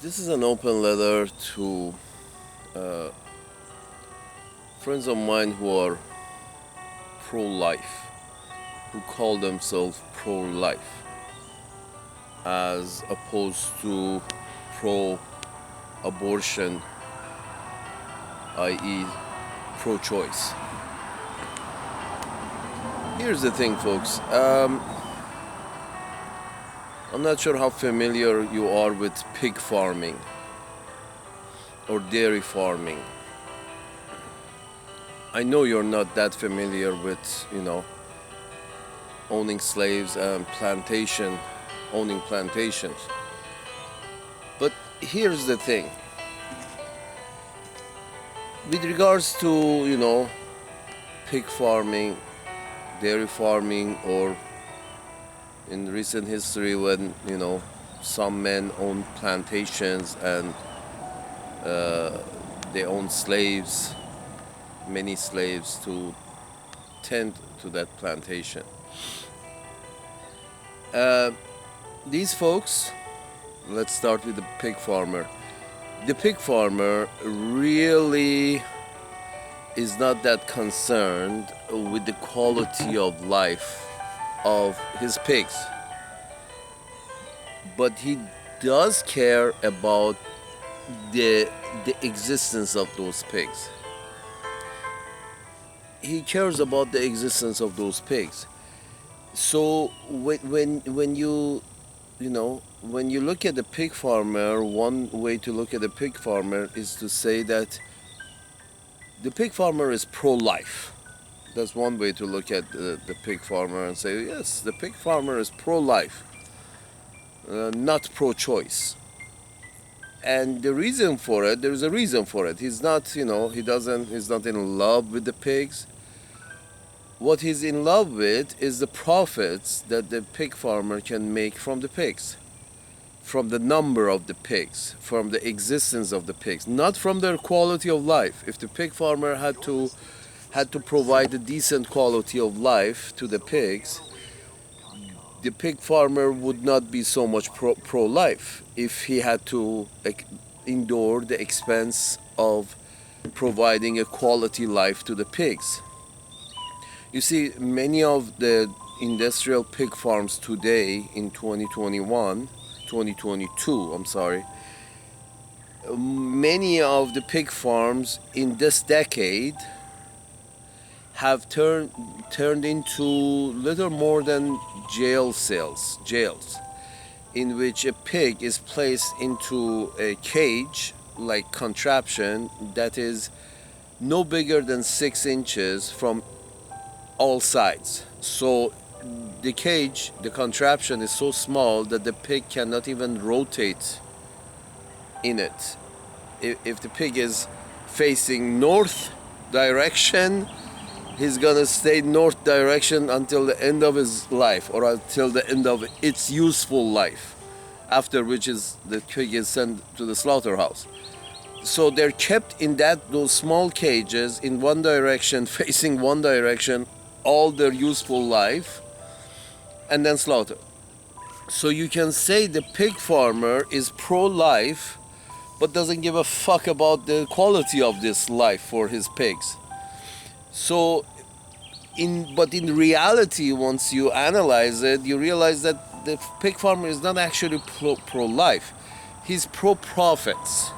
This is an open letter to uh, friends of mine who are pro-life, who call themselves pro-life, as opposed to pro-abortion, i.e., pro-choice. Here's the thing, folks. I'm not sure how familiar you are with pig farming or dairy farming. I know you're not that familiar with, owning slaves and owning plantations. But here's the thing. With regards to, pig farming, dairy farming, or in recent history when, some men owned plantations and they owned slaves, many slaves to tend to that plantation. These folks, let's start with the pig farmer. The pig farmer really is not that concerned with the quality of life of his pigs, but he does care about the existence of those pigs. He cares about the existence of those pigs. So when you look at the pig farmer, one way to look at the pig farmer is to say that the pig farmer is pro-life. That's one way to look at the pig farmer and say, yes, the pig farmer is pro-life, not pro-choice. And the reason for it, there's a reason for it. He's not, he's not in love with the pigs. What he's in love with is the profits that the pig farmer can make from the pigs, from the number of the pigs, from the existence of the pigs, not from their quality of life. If the pig farmer had to provide a decent quality of life to the pigs, the pig farmer would not be so much pro-life if he had to endure the expense of providing a quality life to the pigs. You see, many of the industrial pig farms today in 2022, I'm sorry, many of the pig farms in this decade have turned into little more than jails, in which a pig is placed into a cage like contraption that is no bigger than 6 inches from all sides. So the cage, the contraption is so small that the pig cannot even rotate in it. If the pig is facing north direction, he's gonna stay north direction until the end of his life, or until the end of its useful life, after which the pig is sent to the slaughterhouse. So they're kept in those small cages in one direction, facing one direction, all their useful life, and then slaughtered. So you can say the pig farmer is pro-life, but doesn't give a fuck about the quality of this life for his pigs. So, but in reality, once you analyze it, you realize that the pig farmer is not actually pro-life. He's pro-profits.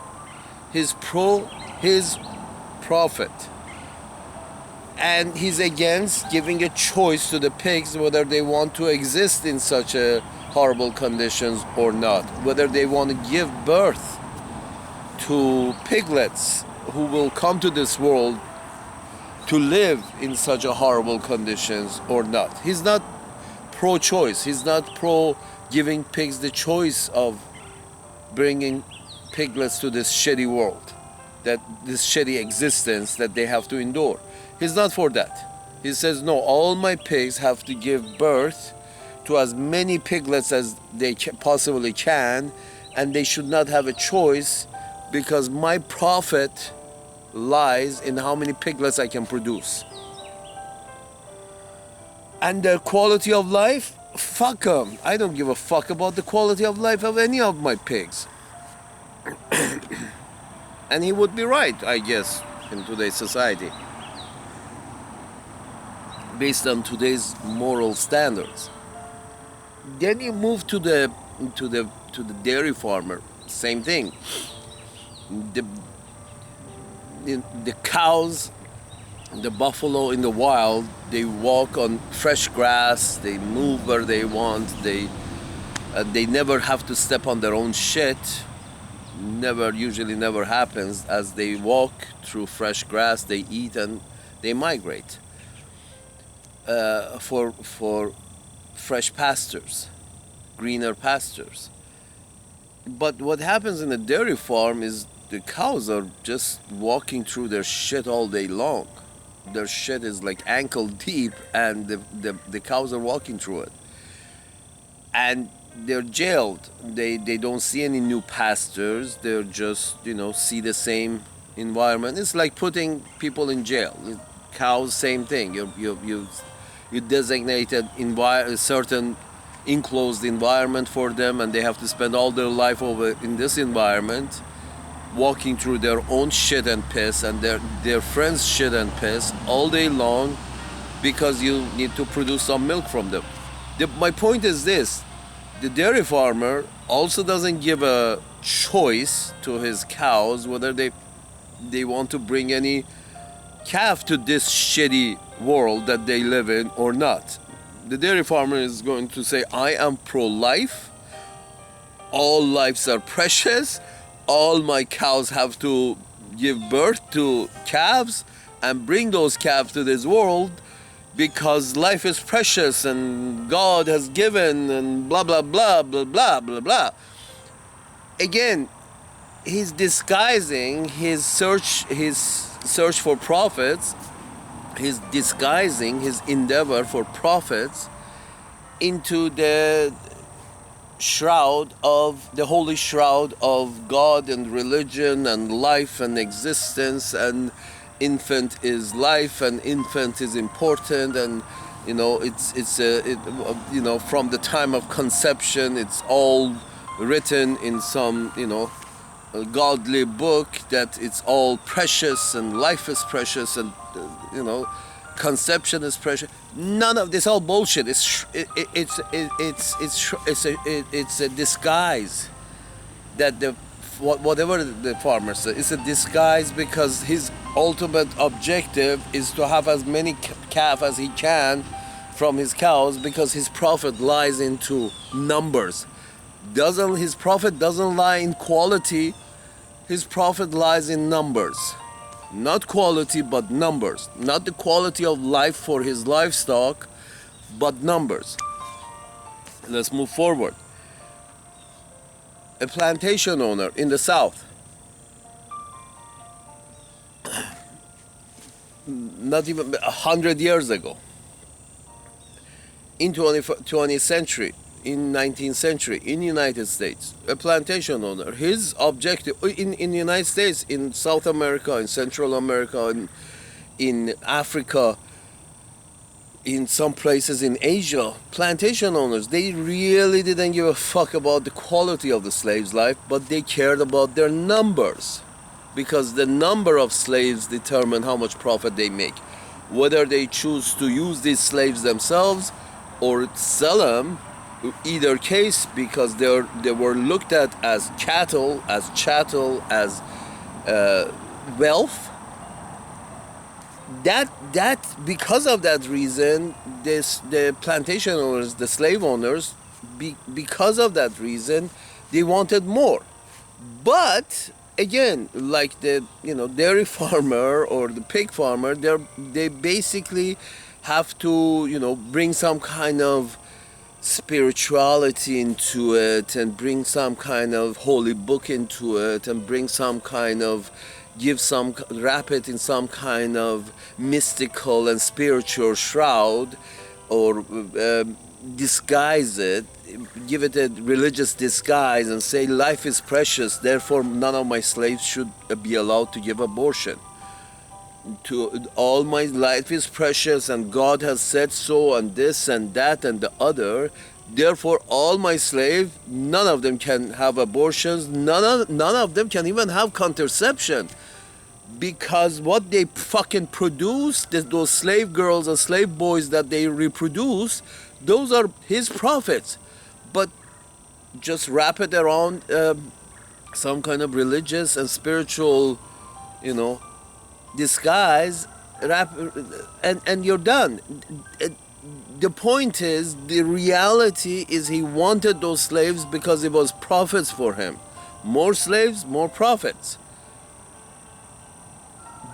He's pro his profit. And he's against giving a choice to the pigs whether they want to exist in such a horrible conditions or not, whether they want to give birth to piglets who will come to this world to live in such a horrible conditions or not. He's not pro-choice. He's not pro giving pigs the choice of bringing piglets to this shitty world, this shitty existence that they have to endure. He's not for that. He says, no, all my pigs have to give birth to as many piglets as they possibly can, and they should not have a choice because my profit lies in how many piglets I can produce. And their quality of life, fuck them. I don't give a fuck about the quality of life of any of my pigs. And he would be right, I guess, in today's society, based on today's moral standards. Then you move to the dairy farmer. Same thing. The the cows, the buffalo in the wild, they walk on fresh grass. They move where they want. They never have to step on their own shit. Usually never happens. As they walk through fresh grass, they eat and they migrate for fresh pastures, greener pastures. But what happens in a dairy farm is the cows are just walking through their shit all day long. Their shit is like ankle deep, and the cows are walking through it. And they're jailed. They don't see any new pastures. They're just, see the same environment. It's like putting people in jail. Cows, same thing. You designated a certain enclosed environment for them, and they have to spend all their life over in this environment, walking through their own shit and piss and their friends' shit and piss all day long, because you need to produce some milk from them. My point is this: the dairy farmer also doesn't give a choice to his cows whether they want to bring any calf to this shitty world that they live in or not. The dairy farmer is going to say, I am pro-life, all lives are precious, all my cows have to give birth to calves and bring those calves to this world because life is precious and God has given and blah blah blah blah blah blah blah. Again, he's disguising his search for profits. He's disguising his endeavor for profits into the holy shroud of God and religion and life and existence, and infant is life and infant is important, and from the time of conception it's all written in some a godly book that it's all precious and life is precious and conception is precious. None of this, all bullshit. It's a disguise that whatever the farmer says, it's a disguise, because his ultimate objective is to have as many calf as he can from his cows, because his profit lies into numbers. His profit doesn't lie in quality. His profit lies in numbers. Not quality, but numbers. Not the quality of life for his livestock, but numbers. Let's move forward. A plantation owner in the South, not even 100 years ago, in 20th century, in 19th century, in United States, a plantation owner, his objective in the United States, in South America, in Central America, in Africa, in some places in Asia, plantation owners, they really didn't give a fuck about the quality of the slaves' life, but they cared about their numbers, because the number of slaves determine how much profit they make. Whether they choose to use these slaves themselves or sell them, either case, because they were looked at as chattel, as wealth. That because of that reason, the plantation owners, the slave owners, because of that reason, they wanted more. But again, like the dairy farmer or the pig farmer, they basically have to bring some kind of spirituality into it, and bring some kind of holy book into it, and bring some kind of wrap it in some kind of mystical and spiritual shroud, or disguise it, give it a religious disguise, and say life is precious, therefore none of my slaves should be allowed to give abortion. All my life is precious and God has said so, and this and that and the other. Therefore, all my slaves, none of them can have abortions. None of them can even have contraception, because what they fucking produce, those slave girls and slave boys that they reproduce, those are his profits. But just wrap it around some kind of religious and spiritual, you know, disguise, wrap, and you're done. The point is, the reality is, he wanted those slaves because it was profits for him. More slaves, more profits.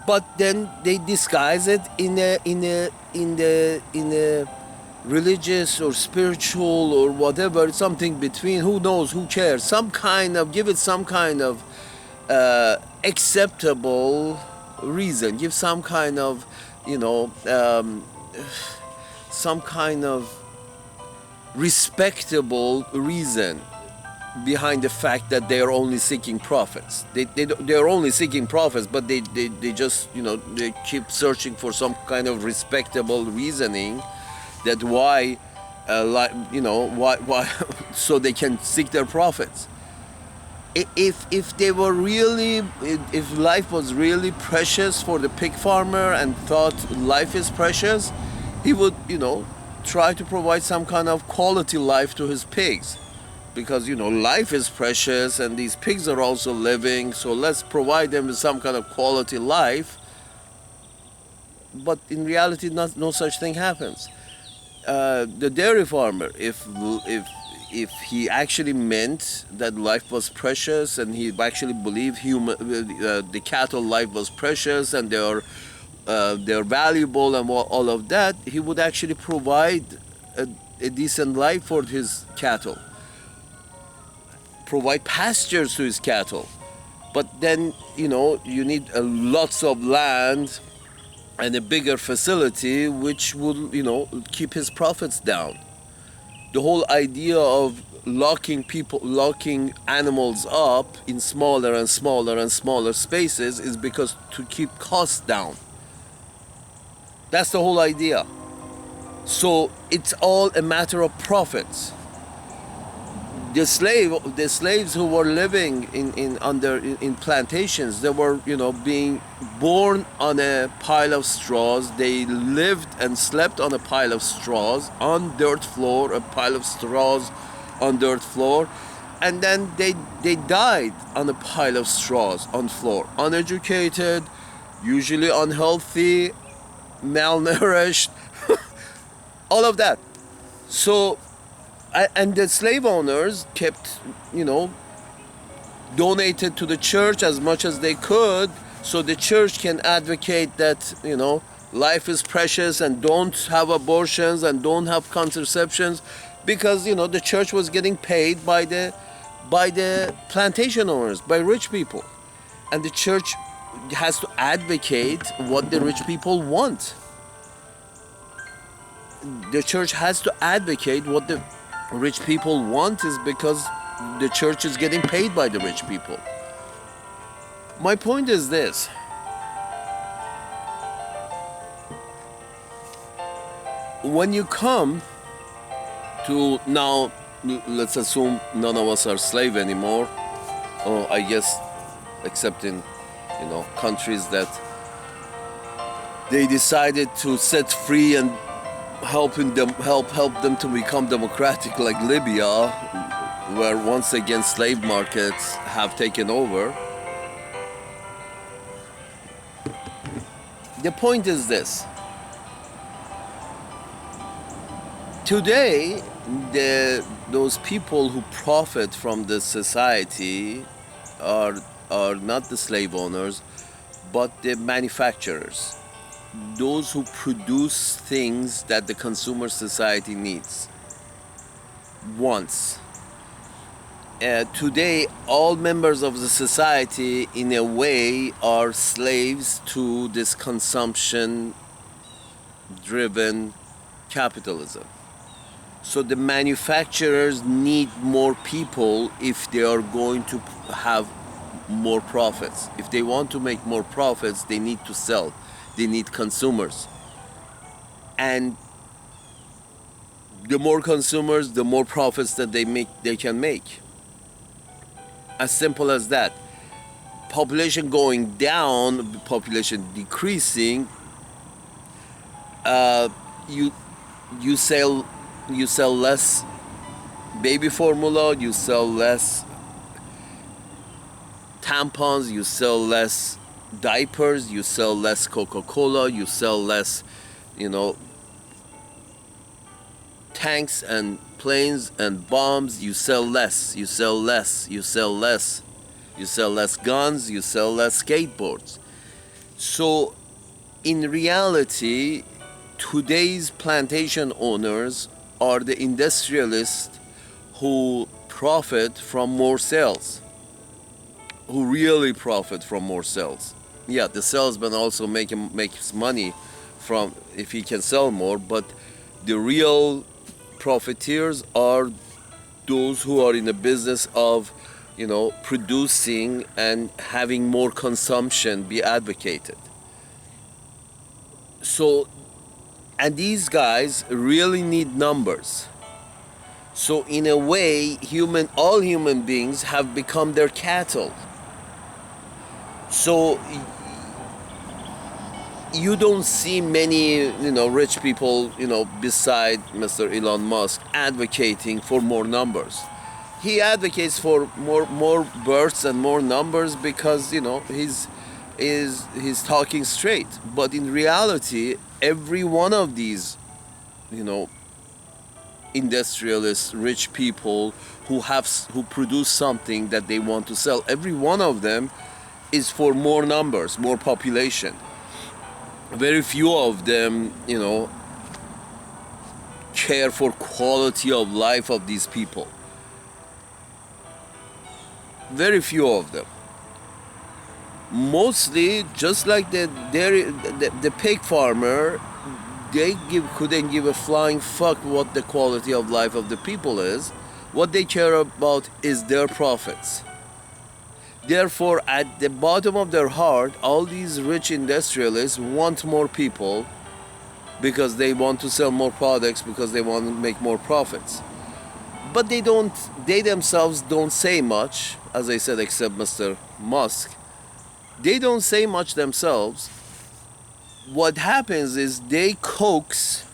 But then they disguise it in a religious or spiritual or whatever, something between. Who knows? Who cares? Some kind of, give it some kind of acceptable reason. Give some kind of, you know, some kind of respectable reason behind the fact that they are only seeking profits. They are only seeking profits, but they just, you know, they keep searching for some kind of respectable reasoning that why, like, you know, why so they can seek their profits. If they were really, if life was really precious for the pig farmer and thought life is precious, he would, you know, try to provide some kind of quality life to his pigs. Because, you know, life is precious and these pigs are also living, so let's provide them with some kind of quality life. But in reality, no such thing happens. The dairy farmer, if he actually meant that life was precious and he actually believed the cattle life was precious and they're valuable and all of that, he would actually provide a decent life for his cattle, provide pastures to his cattle. But then, you know, you need lots of land and a bigger facility, which would, you know, keep his profits down. The whole idea of locking animals up in smaller and smaller and smaller spaces is because to keep costs down. That's the whole idea. So it's all a matter of profits. The slaves who were living in plantations, they were, you know, being born on a pile of straws. They lived and slept on a pile of straws, on dirt floor, a pile of straws on dirt floor, and then they died on a pile of straws on floor, uneducated, usually unhealthy, malnourished, all of that. So, and the slave owners kept, you know, donated to the church as much as they could, so the church can advocate that, you know, life is precious and don't have abortions and don't have contraceptions, because, you know, the church was getting paid by the plantation owners, by rich people, and the church has to advocate what the rich people want. The church has to advocate what the rich people want, is because the church is getting paid by the rich people. My point is this. When you come to, now let's assume none of us are slave anymore, or I guess except in, you know, countries that they decided to set free and help them to become democratic, like Libya, where once again slave markets have taken over. The point is this. Today, those people who profit from the society are not the slave owners, but the manufacturers. Those who produce things that the consumer society needs, wants. Today, all members of the society, in a way, are slaves to this consumption-driven capitalism. So the manufacturers need more people if they are going to have more profits. If they want to make more profits, they need to sell. They need consumers. And The more consumers, the more profits that they can make. As simple as that. Population going down, population decreasing, you you sell you sell less baby formula, you sell less tampons, you sell less diapers, you sell less Coca-Cola, you sell less, you know, tanks and planes and bombs, you sell less, you sell less, you sell less, you sell less guns, you sell less skateboards. So in reality, today's plantation owners are the industrialists who profit from more sales, who really profit from more sales. Yeah, the salesman also makes money from if he can sell more, but the real profiteers are those who are in the business of, producing and having more consumption be advocated. So, and these guys really need numbers. So in a way, all human beings have become their cattle. So you don't see many, rich people, beside Mr. Elon Musk advocating for more numbers. He advocates for more births and more numbers because, he's talking straight. But in reality, every one of these, you know, industrialists, rich people who produce something that they want to sell, every one of them is for more numbers, more population. Very few of them, care for quality of life of these people. Very few of them. Mostly, just like the pig farmer, couldn't give a flying fuck what the quality of life of the people is. What they care about is their profits. Therefore, at the bottom of their heart, all these rich industrialists want more people because they want to sell more products, because they want to make more profits. But they themselves don't say much, as I said, except Mr. Musk. They don't say much themselves. What happens is they coax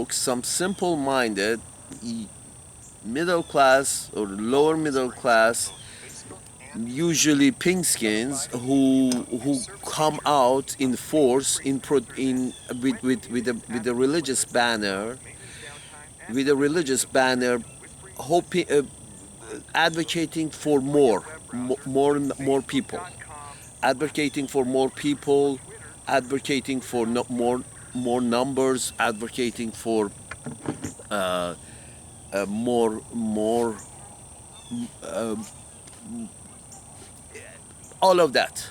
some simple-minded middle class or lower middle class, usually pinkskins, who come out in force with a religious banner, hoping, advocating for more people, advocating for more people, advocating for more numbers, advocating for more all of that.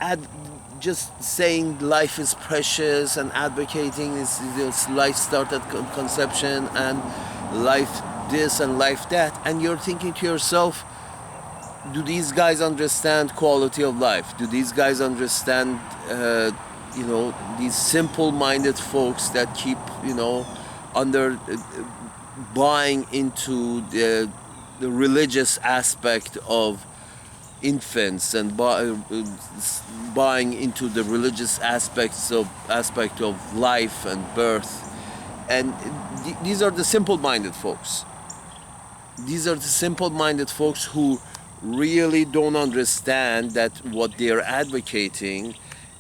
Ad, just saying life is precious and advocating is life started conception and life this and life that, and you're thinking to yourself, do these guys understand quality of life? Do these guys understand these simple-minded folks that keep under buying into the religious aspect of infants and buying into the religious aspect of life and birth, and these are the simple-minded folks. These are the simple-minded folks who really don't understand that what they're advocating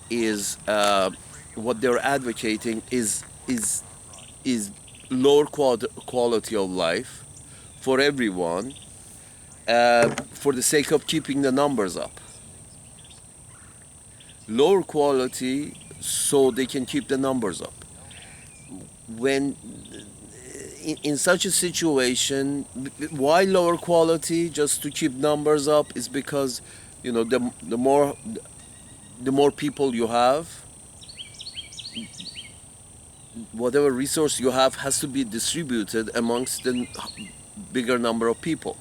is lower quality of life for everyone, for the sake of keeping the numbers up. Lower quality so they can keep the numbers up. When in such a situation, why lower quality just to keep numbers up is because the more people you have, whatever resource you have has to be distributed amongst the bigger number of people,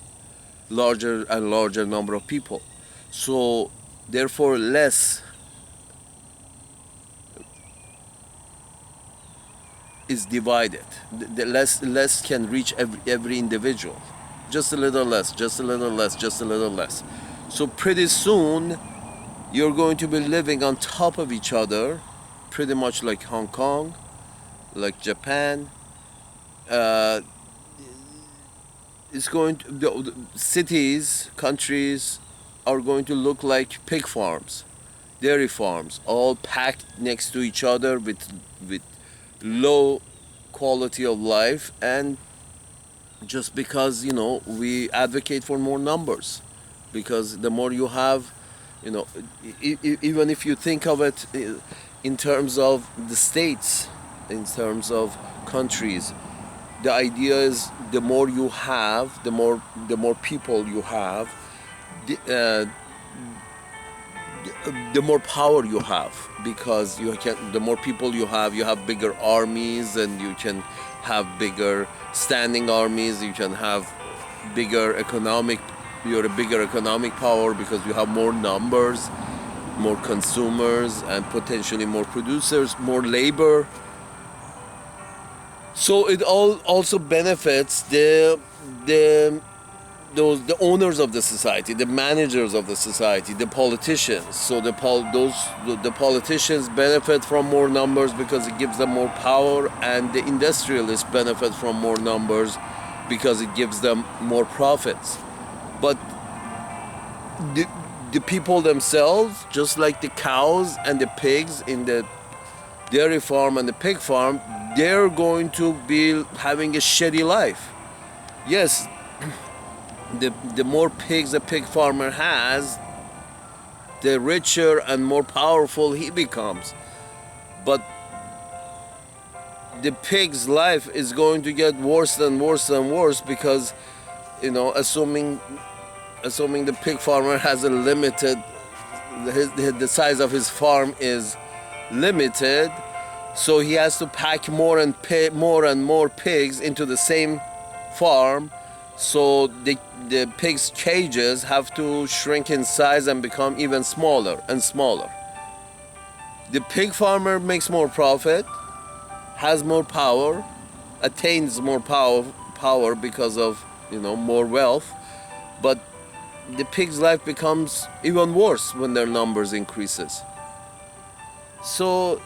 larger and larger number of people. So therefore is divided. The less can reach every individual. Just a little less, just a little less, just a little less. So pretty soon, you're going to be living on top of each other, pretty much like Hong Kong, like Japan. Uh, it's going to, the cities, countries are going to look like pig farms, dairy farms, all packed next to each other with low quality of life, and just because we advocate for more numbers, because the more you have, even if you think of it in terms of the states, in terms of countries, the idea is the more you have, the more people you have, the more power you have, because the more people you have bigger armies, and you can have bigger standing armies, you can have you're a bigger economic power, because you have more numbers, more consumers, and potentially more producers, more labor. So it all also benefits the owners of the society, the managers of the society, the politicians. So the politicians benefit from more numbers because it gives them more power, and the industrialists benefit from more numbers because it gives them more profits. But the people themselves, just like the cows and the pigs in the dairy farm and the pig farm, they're going to be having a shitty life. Yes, the more pigs a pig farmer has, the richer and more powerful he becomes. But the pig's life is going to get worse and worse and worse, because assuming the pig farmer has a limited, the size of his farm is limited, so he has to pack more and more pigs into the same farm. So the pigs' cages have to shrink in size and become even smaller and smaller. The pig farmer makes more profit, has more power, attains more power because of more wealth, but the pig's life becomes even worse when their numbers increases. So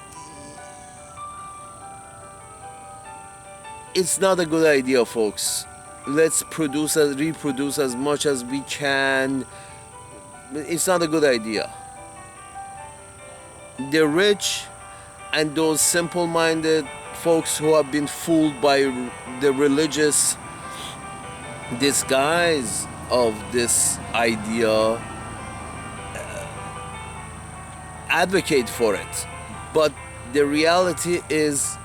it's not a good idea, folks. Let's reproduce as much as we can. It's not a good idea. The rich and those simple-minded folks who have been fooled by the religious disguise of this idea advocate for it. But the reality is,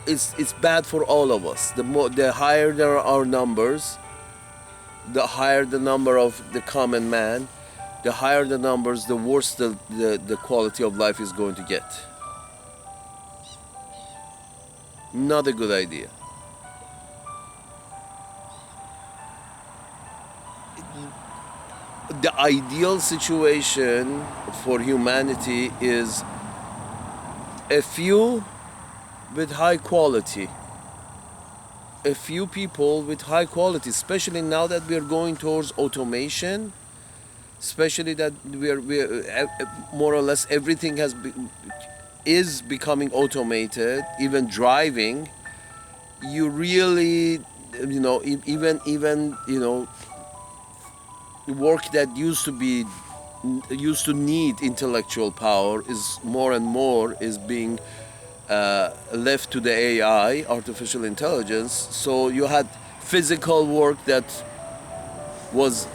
it's bad for all of us. The higher there are our numbers, the higher the number of the common man, the higher the numbers, the worse the quality of life is going to get. Not a good idea. The ideal situation for humanity is a few with high quality. A few people with high quality, especially now that we are going towards automation, especially that we are more or less everything is becoming automated, even driving. You really, even work that used to need intellectual power is more and more is being left to the AI, artificial intelligence. So you had physical work that was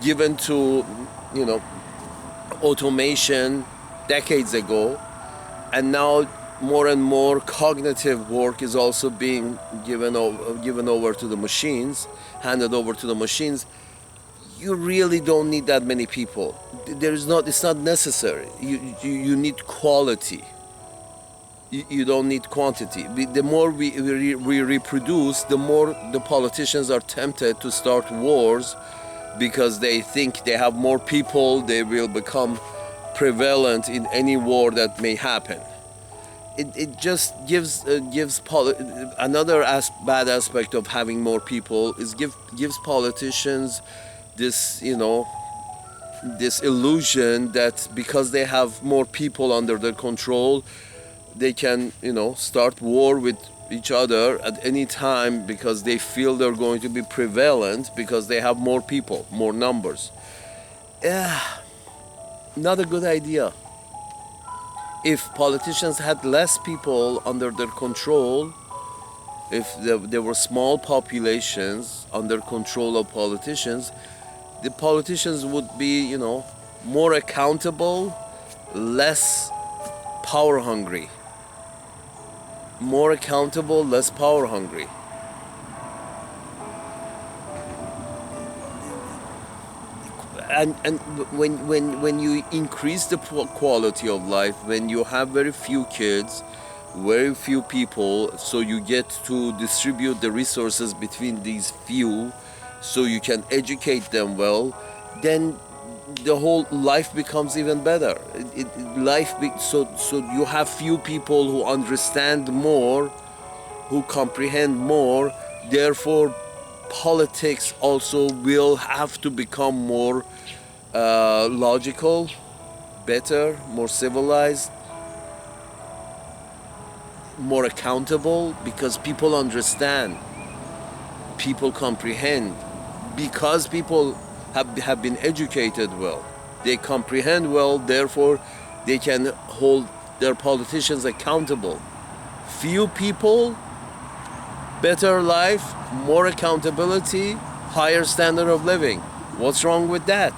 given to automation decades ago, and now more and more cognitive work is also being given over to the machines, handed over to the machines. You really don't need that many people. It's not necessary. You need quality. You don't need quantity. The more we reproduce, the more the politicians are tempted to start wars, because they think they have more people, they will become prevalent in any war that may happen. it just gives another bad aspect of having more people is gives politicians this, you know, this illusion that because they have more people under their control, they can, you know, start war with each other at any time because they feel they're going to be prevalent because they have more people, more numbers. Yeah, not a good idea. If politicians had less people under their control, if there were small populations under control of politicians, the politicians would be, you know, more accountable, less power hungry. More accountable, less power hungry. And when you increase the quality of life, when you have very few kids, very few people, so you get to distribute the resources between these few, so you can educate them well, then the whole life becomes even better. So you have few people who understand more, who comprehend more. Therefore, politics also will have to become more logical, better, more civilized, more accountable, because people understand, people comprehend, because people have been educated well, they comprehend well, therefore they can hold their politicians accountable. Few people, better life, more accountability, higher standard of living. What's wrong with that?